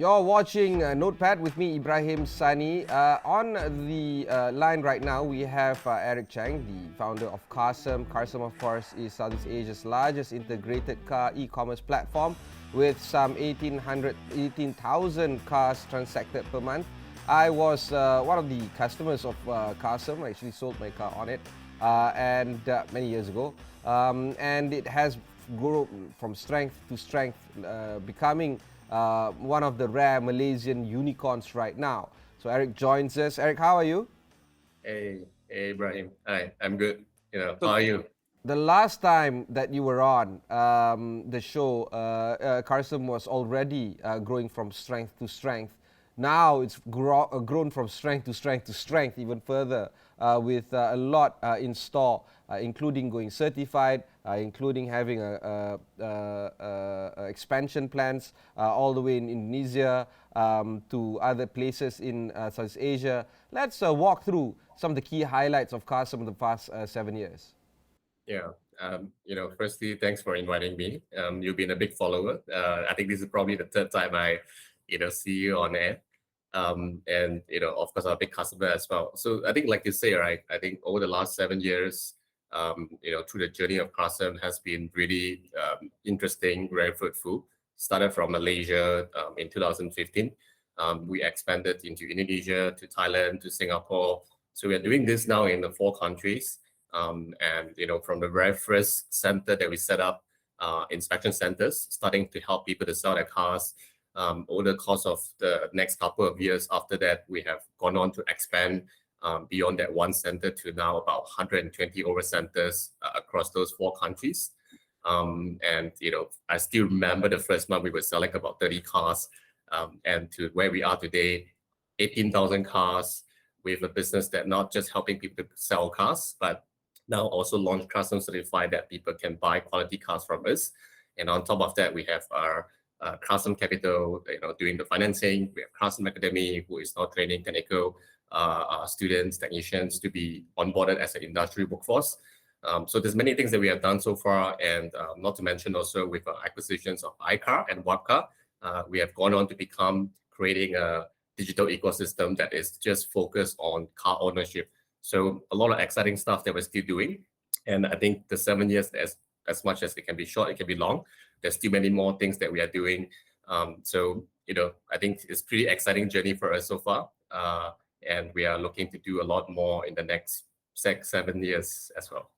You're watching Notepad with me, Ibrahim Sani. On the line right now, we have Eric Cheng, the founder of Carsome. Carsome, of course, is Southeast Asia's largest integrated car e-commerce platform with some 18,000 cars transacted per month. I was one of the customers of Carsome. I actually sold my car on it and many years ago. And it has grown from strength to strength, becoming one of the rare Malaysian unicorns right now. So Eric joins us. Eric, how are you? Hey, Ibrahim. Hi, I'm good. How are you? The last time that you were on the show, Carsome was already growing from strength to strength. Now it's grown from strength to strength to strength even further, with a lot in store, including going certified, including having expansion plans all the way in Indonesia to other places in Southeast Asia. Let's walk through some of the key highlights of Carsome in the past 7 years. Yeah. Firstly, thanks for inviting me. You've been a big follower. I think this is probably the third time I, see you on air. And of course, I'm a big customer as well. So I think, like you say, right, I think over the last 7 years, through the journey of Carsome has been really interesting, very fruitful. Started from Malaysia in 2015. We expanded into Indonesia, to Thailand, to Singapore. So we are doing this now in the 4 countries. And from the very first center that we set up, inspection centers, starting to help people to sell their cars. Over the course of the next couple of years after that, we have gone on to expand beyond that one center to now about 120 over centers across those 4 countries. And I still remember the first month we were selling about 30 cars, and to where we are today, 18,000 cars, with a business that not just helping people to sell cars, but now also launch Carsome certified that people can buy quality cars from us. And on top of that, we have our Carsome Capital, doing the financing. We have Carsome Academy, who is now training technical students, technicians to be onboarded as an industry workforce. So there's many things that we have done so far, and not to mention also with acquisitions of iCar and Wapcar, we have gone on to become creating a digital ecosystem that is just focused on car ownership. So a lot of exciting stuff that we're still doing. And I think the 7 years, as much as it can be short, it can be long. There's still many more things that we are doing. So I think it's pretty exciting journey for us so far. And we are looking to do a lot more in the next 6-7 years as well.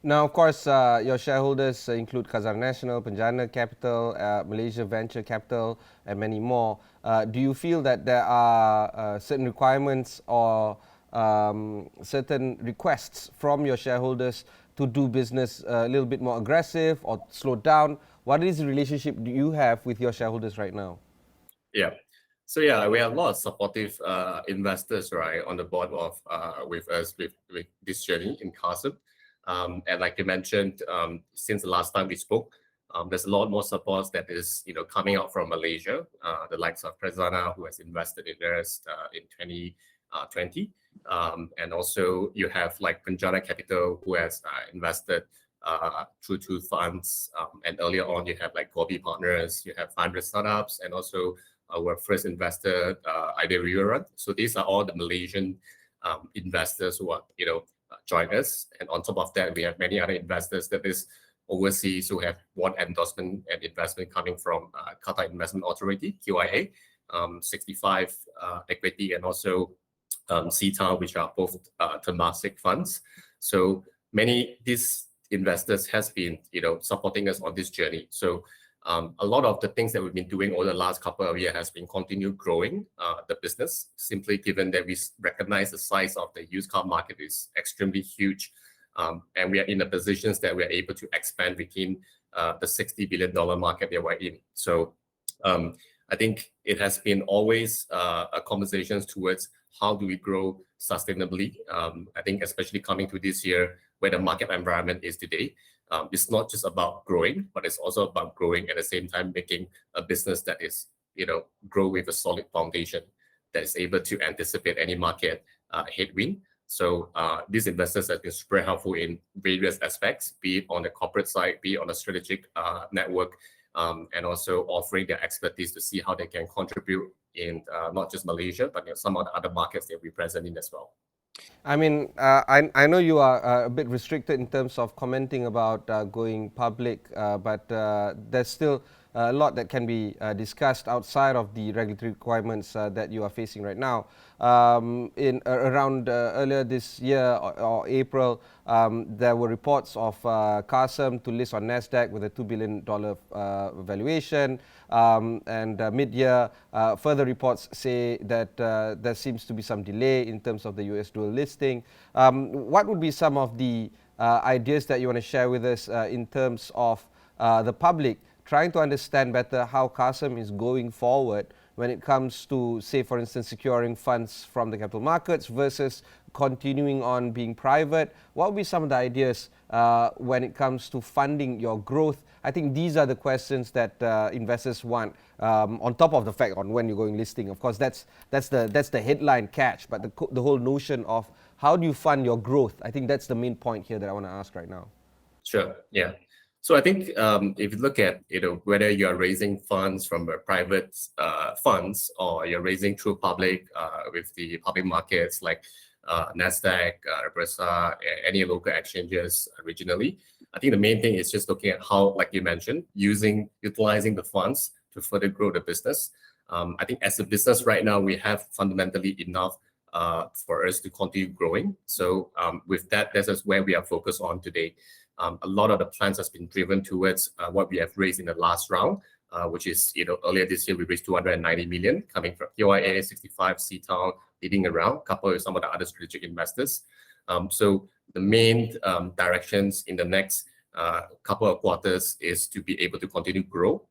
Now, of course, your shareholders include Khazanah Nasional, Penjana Capital, Malaysia Venture Capital, and many more. Do you feel that there are certain requirements or certain requests from your shareholders to do business a little bit more aggressive or slow down? What is the relationship do you have with your shareholders right now? Yeah. So yeah, we have a lot of supportive investors, right, on the board of with us with this journey in Carsome. And like you mentioned, since the last time we spoke, there's a lot more support that is coming out from Malaysia, the likes of Khazanah, who has invested in us in 2020, and also you have like Penjana Capital, who has invested through 2 funds, and earlier on you have like Gobi Partners, you have 500 Startups, and also our first investor, AWANI. So these are all the Malaysian investors who are join us, and on top of that we have many other investors that is overseas who have won endorsement and investment coming from Qatar Investment Authority, QIA, 65 Equity, and also CETA, which are both Temasek funds. So many these investors has been supporting us on this journey. So a lot of the things that we've been doing over the last couple of years has been continue growing the business, simply given that we recognize the size of the used car market is extremely huge, and we are in the positions that we are able to expand within the $60 billion market that we're in. So I think it has been always a conversations towards how do we grow sustainably. I think especially coming to this year where the market environment is today, it's not just about growing, but it's also about growing at the same time, making a business that is, grow with a solid foundation that is able to anticipate any market headwind. So these investors have been super helpful in various aspects, be it on the corporate side, be it on the strategic network, and also offering their expertise to see how they can contribute in not just Malaysia, but some of the other markets that we're present in as well. I mean, I know you are a bit restricted in terms of commenting about going public, but there's still a lot that can be discussed outside of the regulatory requirements that you are facing right now. In around earlier this year or April, there were reports of Carsome to list on Nasdaq with a $2 billion valuation, and mid-year, further reports say that there seems to be some delay in terms of the US dual listing. What would be some of the ideas that you want to share with us in terms of the public trying to understand better how Carsome is going forward when it comes to, say, for instance, securing funds from the capital markets versus continuing on being private? What would be some of the ideas when it comes to funding your growth? I think these are the questions that investors want, on top of the fact on when you're going listing. Of course, that's the headline catch, but the whole notion of how do you fund your growth? I think that's the main point here that I want to ask right now. Sure. Yeah. So I think if you look at whether you are raising funds from private funds or you're raising through public with the public markets like Nasdaq, Bursa, any local exchanges regionally, I think the main thing is just looking at how, like you mentioned, utilizing the funds to further grow the business. I think as a business right now, we have fundamentally enough for us to continue growing. So with that, this is where we are focused on today. A lot of the plans has been driven towards what we have raised in the last round, which is, earlier this year we raised 290 million coming from PYA, 65, C-Town, leading around, coupled with some of the other strategic investors. So the main directions in the next couple of quarters is to be able to continue to grow,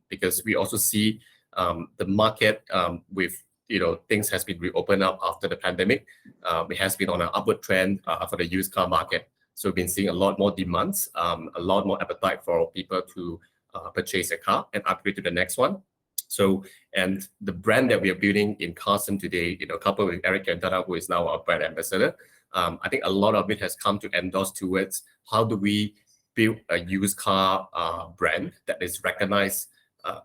because we also see the market with things has been reopened up after the pandemic. It has been on an upward trend for the used car market. So we've been seeing a lot more demands, a lot more appetite for people to purchase a car and upgrade to the next one. So, and the brand that we are building in Carsome today, coupled with Eric Cheng, who is now our brand ambassador, I think a lot of it has come to endorse towards how do we build a used car brand that is recognized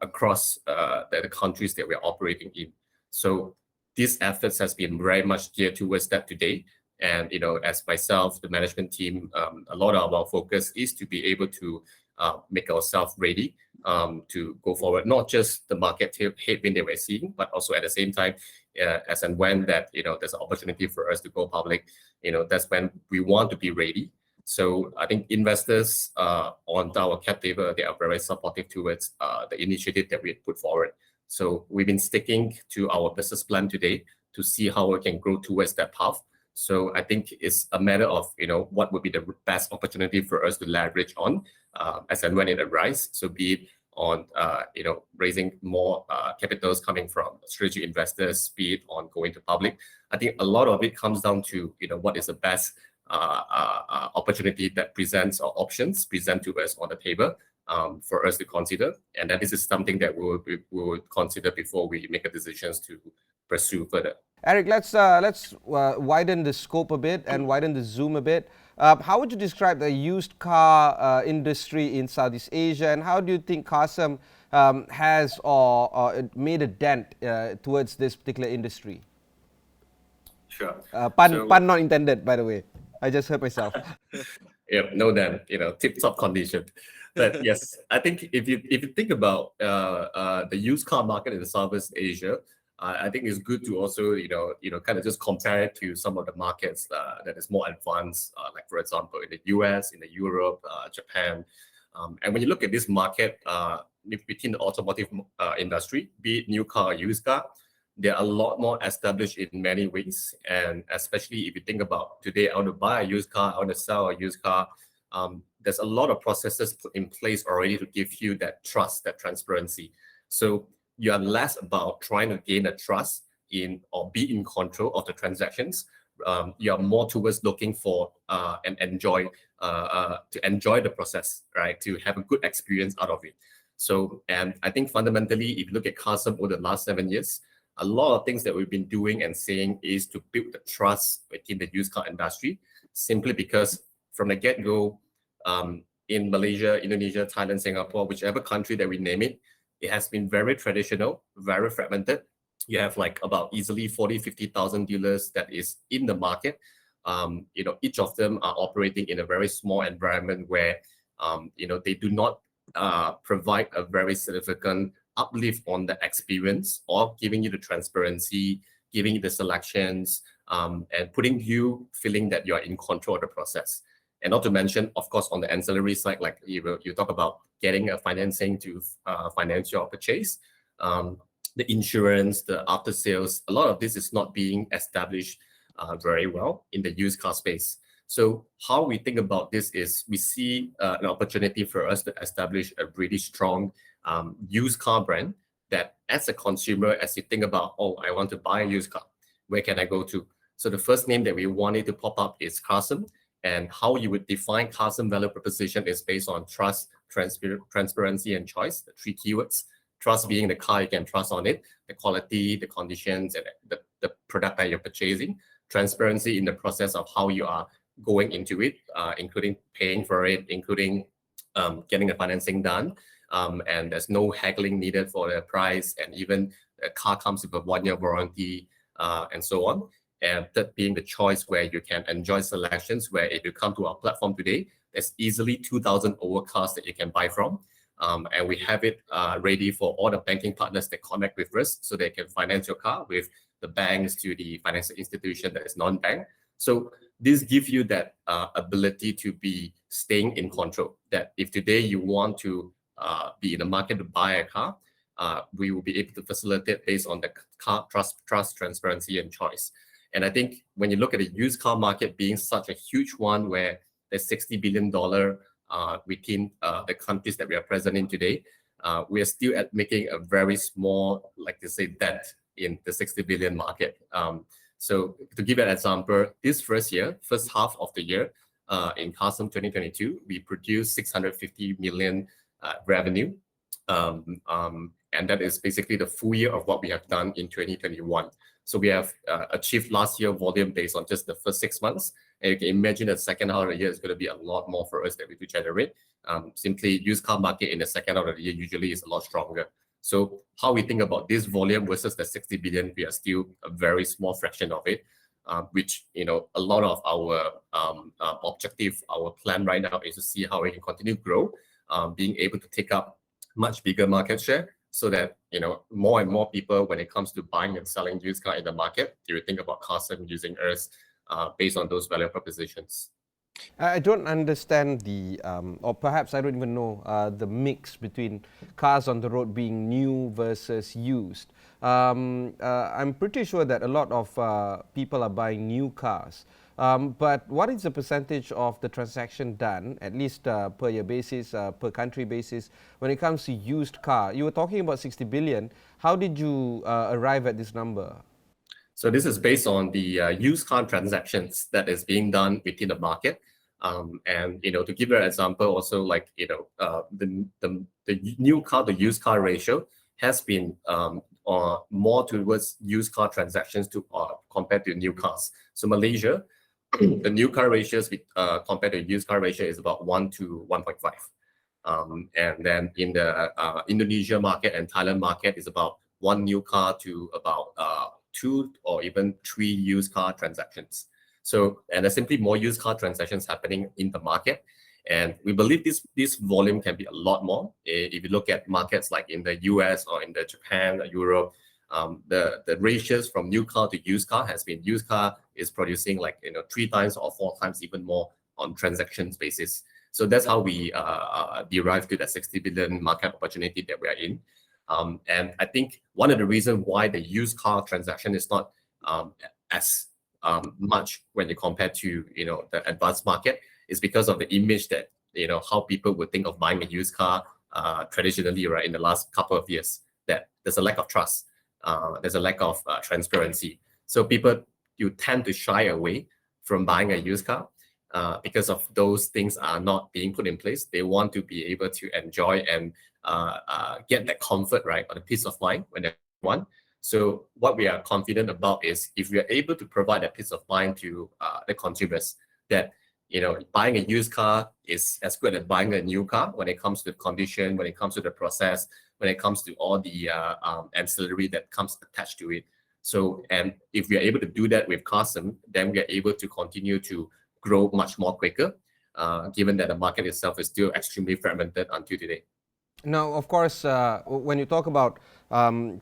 across the countries that we're operating in. So these efforts has been very much geared towards that today. And as myself, the management team, a lot of our focus is to be able to make ourselves ready to go forward. Not just the market headwind that we're seeing, but also at the same time, as and when that there's an opportunity for us to go public, that's when we want to be ready. So I think investors on our cap table, they are very supportive towards the initiative that we put forward. So we've been sticking to our business plan today to see how we can grow towards that path. So I think it's a matter of what would be the best opportunity for us to leverage on as and when it arises. So be it on raising more capitals coming from strategic investors, be it on going to public. I think a lot of it comes down to what is the best opportunity that presents or options present to us on the table for us to consider, and that this is something that we will consider before we make a decisions to pursue further. Eric, let's widen the scope a bit and widen the zoom a bit. How would you describe the used car industry in Southeast Asia, and how do you think Carsome has or made a dent towards this particular industry? Sure. Pun not intended, by the way. I just heard myself. Yeah, no dent. Tip-top condition. But yes, I think if you think about the used car market in Southeast Asia, I think it's good to also kind of just compare it to some of the markets that is more advanced, like for example in the US, in the Europe, Japan, and when you look at this market between the automotive industry, be it new car or used car, they are a lot more established in many ways. And especially if you think about today, I want to buy a used car, I want to sell a used car. There's a lot of processes put in place already to give you that trust, that transparency. So you are less about trying to gain a trust in or be in control of the transactions. You are more towards looking for and enjoy the process, right? To have a good experience out of it. So, and I think fundamentally, if you look at Carsome over the last 7 years, a lot of things that we've been doing and saying is to build the trust within the used car industry, simply because from the get-go, in Malaysia, Indonesia, Thailand, Singapore, whichever country that we name it, it has been very traditional, very fragmented. You have like about easily 40, 50,000 dealers that is in the market. Each of them are operating in a very small environment where, they do not provide a very significant uplift on the experience or giving you the transparency, giving you the selections, and putting you feeling that you are in control of the process. And not to mention, of course, on the ancillary side, like you talk about getting a financing to finance your purchase, the insurance, the after sales, a lot of this is not being established very well in the used car space. So how we think about this is we see an opportunity for us to establish a really strong used car brand that as a consumer, as you think about, oh, I want to buy a used car, where can I go to? So the first name that we wanted to pop up is Carsome. And how you would define Carsome value proposition is based on trust, transparency, and choice, the three keywords. Trust being the car you can trust on it, the quality, the conditions, and the product that you're purchasing. Transparency in the process of how you are going into it, including paying for it, including getting the financing done. And there's no haggling needed for the price. And even the car comes with a 1-year warranty and so on. And that being the choice where you can enjoy selections, where if you come to our platform today, there's easily 2,000 over cars that you can buy from. And we have it ready for all the banking partners that connect with us so they can finance your car with the banks to the financial institution that is non-bank. So this gives you that ability to be staying in control, that if today you want to be in the market to buy a car, we will be able to facilitate based on the car trust, transparency, and choice. And I think when you look at the used car market being such a huge one where there's $60 billion within the countries that we are present in today, we are still at making a very small, like they say, dent in the 60 billion market. So to give an example, this first half of the year, in Carsome 2022, we produced 650 million revenue. And that is basically the full year of what we have done in 2021. So we have achieved last year volume based on just the first 6 months. And you can imagine the second half of the year is going to be a lot more for us that we do generate. Simply used car market in the second half of the year usually is a lot stronger. So how we think about this volume versus the 60 billion, we are still a very small fraction of it, which, a lot of our objective, our plan right now is to see how we can continue to grow, being able to take up much bigger market share so that, more and more people, when it comes to buying and selling used car in the market, they will think about Carsome using us based on those value propositions. I don't understand or perhaps I don't even know the mix between cars on the road being new versus used. I'm pretty sure that a lot of people are buying new cars. But what is the percentage of the transaction done, at least per year basis, per country basis, when it comes to used car? You were talking about 60 billion. How did you arrive at this number? So this is based on the used car transactions that is being done within the market. And, to give you an example, also like, the new car to used car ratio has been more towards used car transactions compared to new cars. So Malaysia, the new car ratios compared to used car ratio is about 1 to 1.5. And then in the Indonesia market and Thailand market is about 1 new car to about 2 or even 3 used car transactions. So, and there's simply more used car transactions happening in the market. And we believe this volume can be a lot more. If you look at markets like in the US or in the Japan, Europe, the ratios from new car to used car has been used car is producing 3 times or 4 times even more on transactions basis. So that's how we derive to that 60 billion market opportunity that we are in. And I think one of the reasons why the used car transaction is not as much when you compare to the advanced market is because of the image that how people would think of buying a used car traditionally, right, in the last couple of years, that there's a lack of trust, there's a lack of transparency. So you tend to shy away from buying a used car because of those things are not being put in place. They want to be able to enjoy and get that comfort, right, or the peace of mind when they want. So what we are confident about is if we are able to provide that peace of mind to the consumers, that buying a used car is as good as buying a new car when it comes to condition, when it comes to the process, when it comes to all the ancillary that comes attached to it. So, and if we are able to do that with Carsome, then we are able to continue to grow much more quicker, given that the market itself is still extremely fragmented until today. Now, of course, when you talk about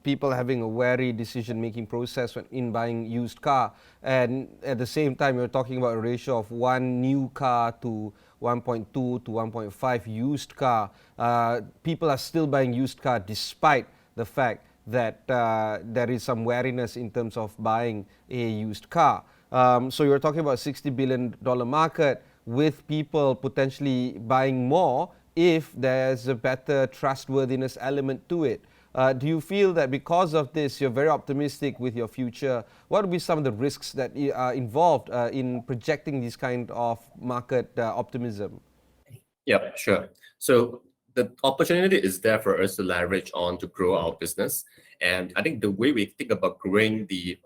people having a wary decision-making process in buying used car, and at the same time you're talking about a ratio of one new car to 1.2 to 1.5 used car, people are still buying used car despite the fact that there is some wariness in terms of buying a used car. So you're talking about $60 billion market with people potentially buying more if there's a better trustworthiness element to it. Do you feel that because of this, you're very optimistic with your future? What would be some of the risks that are involved in projecting this kind of market optimism? Yeah, sure. So the opportunity is there for us to leverage on to grow our business. And I think the way we think about growing the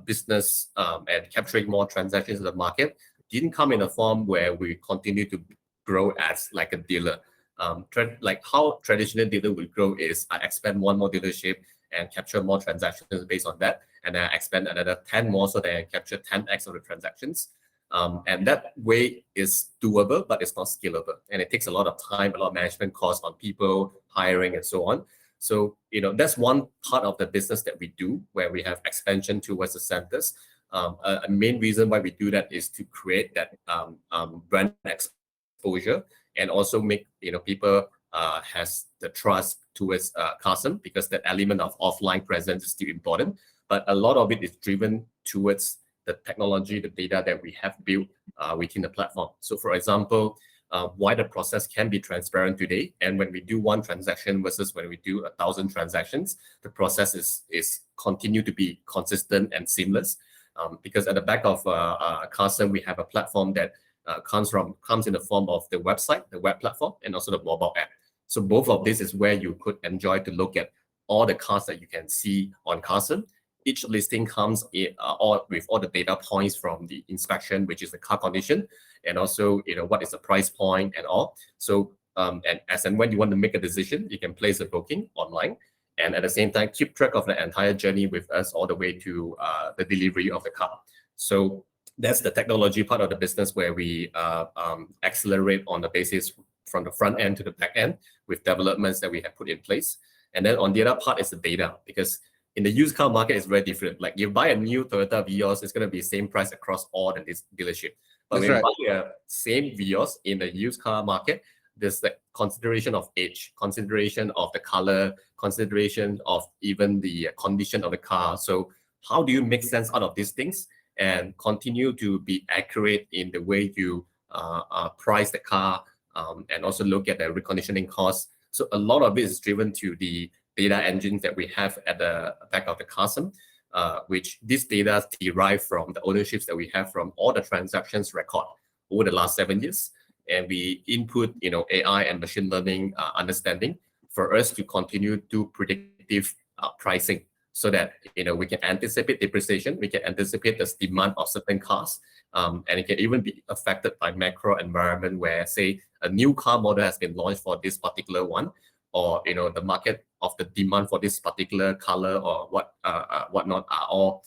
business and capturing more transactions in the market didn't come in a form where we continue to grow as like a dealer. Like how traditional dealer will grow is I expand one more dealership and capture more transactions based on that. And then I expand another 10 more so that I capture 10x of the transactions. And that way is doable, but it's not scalable. And it takes a lot of time, a lot of management costs on people, hiring, and so on. So, that's one part of the business that we do where we have expansion towards the centers. A main reason why we do that is to create that brand exposure and also make people has the trust towards Carsome, because that element of offline presence is still important. But a lot of it is driven towards the technology, the data that we have built within the platform. So for example, why the process can be transparent today, and when we do one transaction versus when we do 1,000 transactions, the process is continue to be consistent and seamless. Because at the back of Carsome, we have a platform that comes in the form of the website, the web platform, and also the mobile app. So both of this is where you could enjoy to look at all the cars that you can see on Carsome. Each listing comes with all the data points from the inspection, which is the car condition, and also what is the price point and all. So and as and when you want to make a decision, you can place a booking online, and at the same time keep track of the entire journey with us all the way to the delivery of the car. So that's the technology part of the business where we accelerate on the basis from the front end to the back end with developments that we have put in place. And then on the other part is the data, because in the used car market, it's very different. Like you buy a new Toyota Vios, it's going to be same price across all the dealership. But when you buy a same Vios in the used car market, there's the consideration of age, consideration of the color, consideration of even the condition of the car. So how do you make sense out of these things and continue to be accurate in the way you price the car and also look at the reconditioning costs? So a lot of it is driven to the data engines that we have at the back of the Carsome, which this data derive from the ownerships that we have from all the transactions record over the last 7 years. And we input, AI and machine learning understanding for us to continue to predictive pricing, so that we can anticipate depreciation, we can anticipate the demand of certain cars, and it can even be affected by macro environment where, say, a new car model has been launched for this particular one, or the market of the demand for this particular color or whatnot are all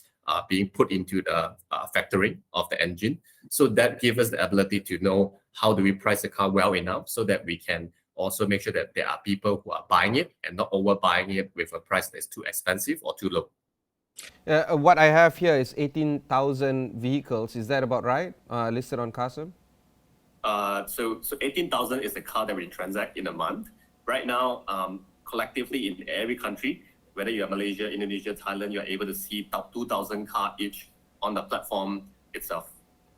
being put into the factoring of the engine. So that gives us the ability to know how do we price the car well enough so that we can also make sure that there are people who are buying it and not overbuying it with a price that's too expensive or too low. What I have here is 18,000 vehicles. Is that about right? Listed on Carsome? So 18,000 is the car that we transact in a month. Right now, collectively in every country, whether you're Malaysia, Indonesia, Thailand, you're able to see about 2,000 cars each on the platform itself.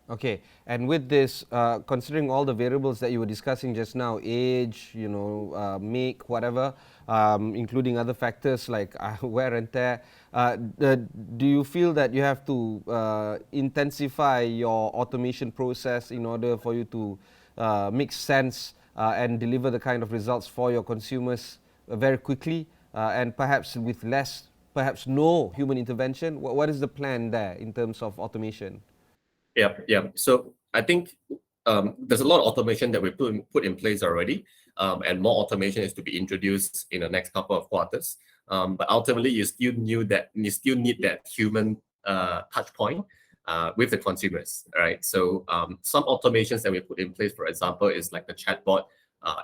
Okay, and with this, considering all the variables that you were discussing just now, age, make, whatever, including other factors like wear and tear, do you feel that you have to intensify your automation process in order for you to make sense and deliver the kind of results for your consumers very quickly and perhaps with perhaps no human intervention? What is the plan there in terms of automation? Yeah. So I think there's a lot of automation that we put in place already, and more automation is to be introduced in the next couple of quarters. But ultimately, you still need that human touch point with the consumers, right? So some automations that we put in place, for example, is like the chatbot,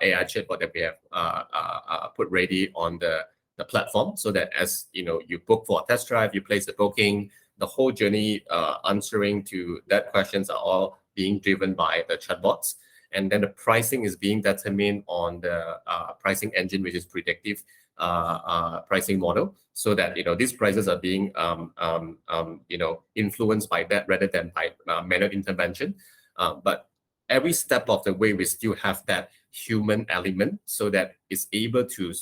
AI chatbot that we have put ready on the platform, so that as you book for a test drive, you place the booking, the whole journey answering to that questions are all being driven by the chatbots, and then the pricing is being determined on the pricing engine, which is predictive pricing model, so that these prices are being influenced by that rather than by manual intervention. But every step of the way, we still have that human element, so that it's able to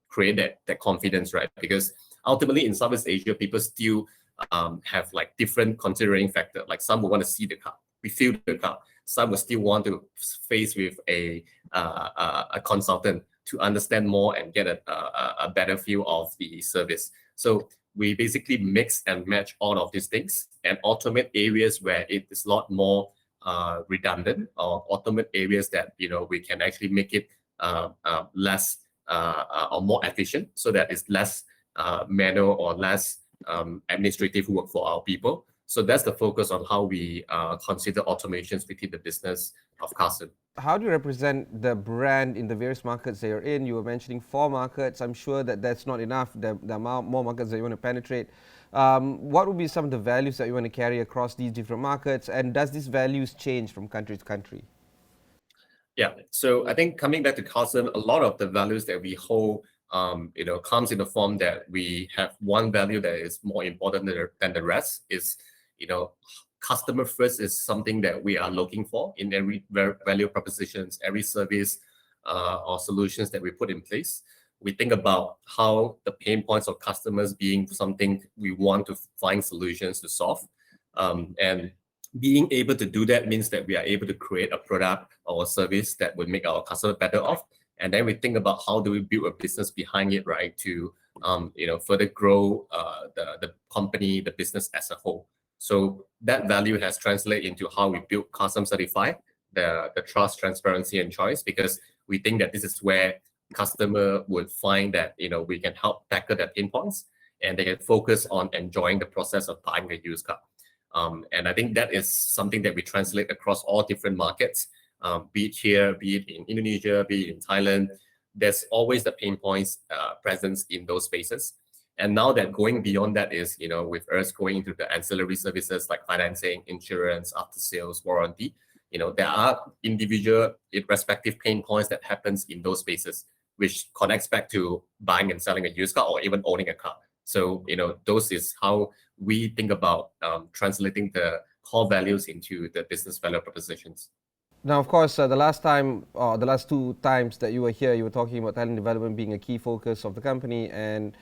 create that confidence, right? Because ultimately in Southeast Asia, people still have like different considering factor. Like some will want to see the car, we feel the car. Some will still want to face with a consultant to understand more and get a better feel of the service. So we basically mix and match all of these things and automate areas where it is a lot more redundant, or automate areas that we can actually make it less or more efficient, so that it's less manual or less administrative work for our people. So that's the focus on how we consider automations within the business of Carsome. How do you represent the brand in the various markets that you're in? You were mentioning 4 markets. I'm sure that that's not enough. There are more markets that you want to penetrate. What would be some of the values that you want to carry across these different markets? And does these values change from country to country? Yeah, so I think coming back to Carsome, a lot of the values that we hold comes in the form that we have one value that is more important than the rest. Is customer first is something that we are looking for in every value propositions, every service or solutions that we put in place. We think about how the pain points of customers being something we want to find solutions to solve, and being able to do that means that we are able to create a product or a service that would make our customer better off. And then we think about how do we build a business behind it, right? To further grow the company, the business as a whole. So that value has translated into how we built Carsome Certified, the trust, transparency, and choice, because we think that this is where customer would find that we can help tackle their pain points, and they can focus on enjoying the process of buying a used car. And I think that is something that we translate across all different markets, be it here, be it in Indonesia, be it in Thailand. There's always the pain points presence in those spaces. And now that going beyond that is, with us going into the ancillary services like financing, insurance, after sales, warranty, there are individual respective pain points that happens in those spaces, which connects back to buying and selling a used car or even owning a car. So, those is how we think about translating the core values into the business value propositions. Now, of course, the last 2 times that you were here, you were talking about talent development being a key focus of the company, and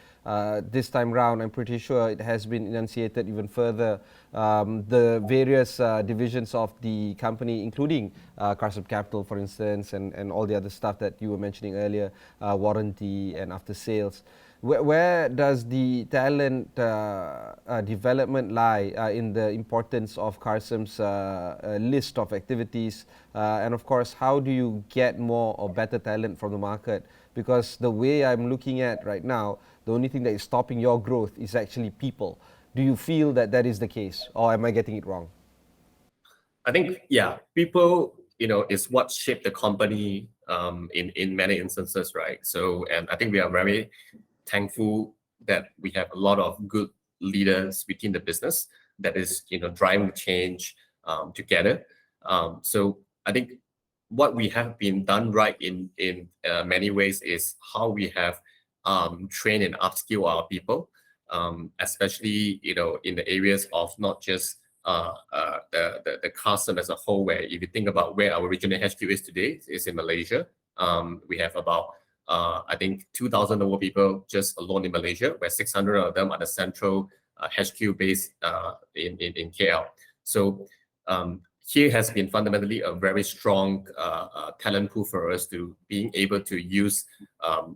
this time round, I'm pretty sure it has been enunciated even further. The various divisions of the company, including Carsome Capital, for instance, and all the other stuff that you were mentioning earlier, warranty and after sales. Where does the talent development lie in the importance of Carsome's list of activities? And of course, how do you get more or better talent from the market? Because the way I'm looking at right now, the only thing that is stopping your growth is actually people. Do you feel that that is the case, or am I getting it wrong? I think, yeah, people, is what shaped the company in many instances, right? So, and I think we are very thankful that we have a lot of good leaders within the business that is driving change together. So I think what we have been done right in many ways is how we have trained and upskill our people, especially in the areas of not just the Carsome as a whole, where if you think about where our regional HQ is today, is in Malaysia. We have about I think 2,000 over people just alone in Malaysia, where 600 of them are the central HQ based in KL. So here has been fundamentally a very strong talent pool for us to being able to use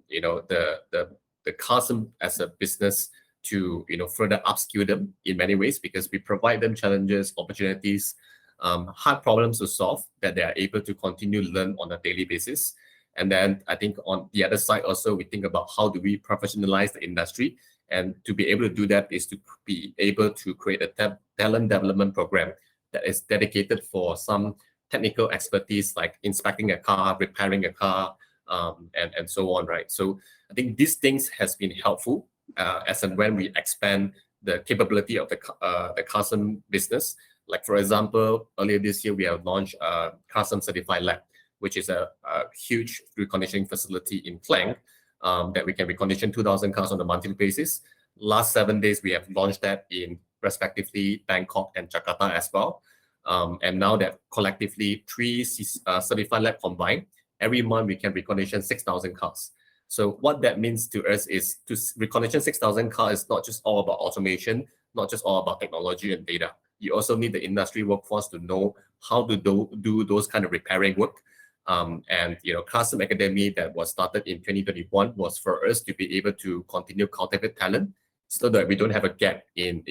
the Carsome as a business to further upskill them in many ways, because we provide them challenges, opportunities, hard problems to solve that they are able to continue to learn on a daily basis. And then I think on the other side also, we think about how do we professionalize the industry. And to be able to do that is to be able to create a talent development program that is dedicated for some technical expertise like inspecting a car, repairing a car, and so on, right? So I think these things has been helpful as and when we expand the capability of the Carsome business. Like for example, earlier this year we have launched a Carsome Certified Lab, which is a huge reconditioning facility in Klang that we can recondition 2,000 cars on a monthly basis. Last 7 days, we have launched that in respectively Bangkok and Jakarta as well. And now that collectively 3 certified lab combined, every month we can recondition 6,000 cars. So what that means to us is to recondition 6,000 cars is not just all about automation, not just all about technology and data. You also need the industry workforce to know how to do those kind of repairing work. And Carsome Academy that was started in 2021 was for us to be able to continue cultivate talent, so that we don't have a gap in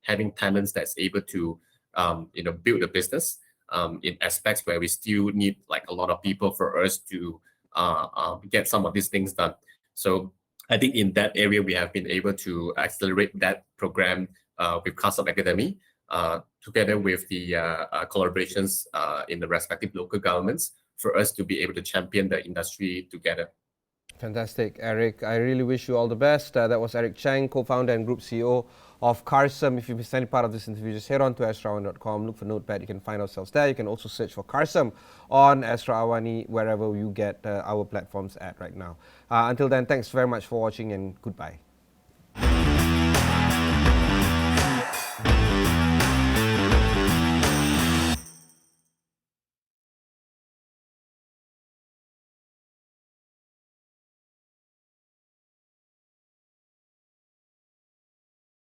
having talents that's able to build a business in aspects where we still need like a lot of people for us to get some of these things done. So I think in that area we have been able to accelerate that program with Carsome Academy together with the collaborations in the respective local governments for us to be able to champion the industry together. Fantastic, Eric. I really wish you all the best. That was Eric Cheng, co-founder and group CEO of Carsome. If you missed any part of this interview, just head on to astro.com, look for Notepad. You can find ourselves there. You can also search for Carsome on Astro AWANI, wherever you get our platforms at right now. Until then, thanks very much for watching and goodbye.